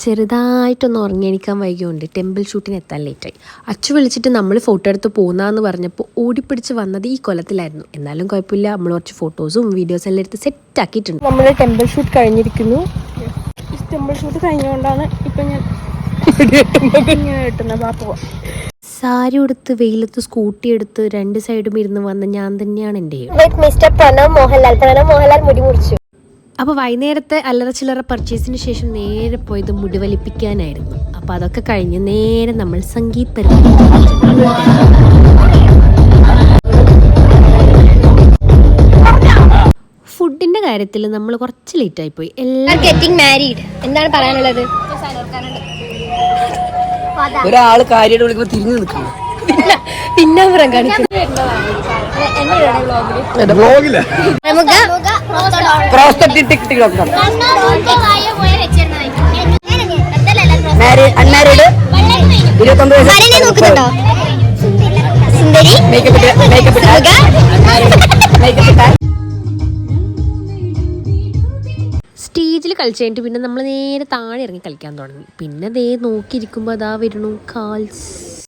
ചെറുതായിട്ടൊന്ന് ഉറങ്ങിയെണിക്കാൻ വൈകിയുണ്ട് ടെമ്പിൾ ഷൂട്ടിന് എത്താൻ ലേറ്റായി. അച്ചു വിളിച്ചിട്ട് നമ്മൾ ഫോട്ടോ എടുത്ത് പോകുന്നതെന്ന് പറഞ്ഞപ്പോൾ ഓടിപ്പിടിച്ച് വന്നത് ഈ കൊലത്തിലായിരുന്നു. എന്നാലും കുഴപ്പമില്ല, നമ്മൾ കുറച്ച് ഫോട്ടോസും വീഡിയോസും എല്ലാം എടുത്ത് സെറ്റ് ആക്കിയിട്ടുണ്ട്. നമ്മൾ ടെമ്പിൾ ഷൂട്ട് കഴിഞ്ഞിരിക്കുന്നു. ടെമ്പിൾ ഷൂട്ട് കഴിഞ്ഞുകൊണ്ടാണ് ഇപ്പം ഞാൻ കിട്ടുന്നത്. പോവാം. സാരി ഉടുത്ത് വെയിലത്ത് സ്കൂട്ടി എടുത്ത് രണ്ട് സൈഡും ഇരുന്ന് വന്ന ഞാൻ തന്നെയാണ് എൻ്റെ. മിസ്റ്റർ പ്രണവ് മോഹൻലാൽ മുടി മുറിച്ചു. അപ്പോൾ വൈകുന്നേരത്തെ അല്ലറ ചില്ലറ പർച്ചേസിന് ശേഷം നേരെ പോയത് മുടി വലിപ്പിക്കാനായിരുന്നു. അപ്പോൾ അതൊക്കെ കഴിഞ്ഞ് നേരെ നമ്മൾ സംഗീത് പരിപാടി. ഫുഡിന്റെ കാര്യത്തിൽ നമ്മൾ കുറച്ച് ലേറ്റ് ആയി പോയി. എന്താണ് പറയാനുള്ളത്? ഒരാള് കാര്യമായിട്ട് വിളിക്കുമ്പോൾ തിരിഞ്ഞു നിൽക്കുന്നു. പിന്നാമ്പുറം കാണിക്കുന്നു. അൺമാരീഡ് 29 സ്റ്റേജിൽ കളിച്ചു കഴിഞ്ഞിട്ട് പിന്നെ നമ്മൾ നേരെ താഴെ ഇറങ്ങി കളിക്കാൻ തുടങ്ങി. പിന്നെ ദേ നോക്കിയിരിക്കുമ്പോൾ അതാ വരുന്നു കാൽസ്.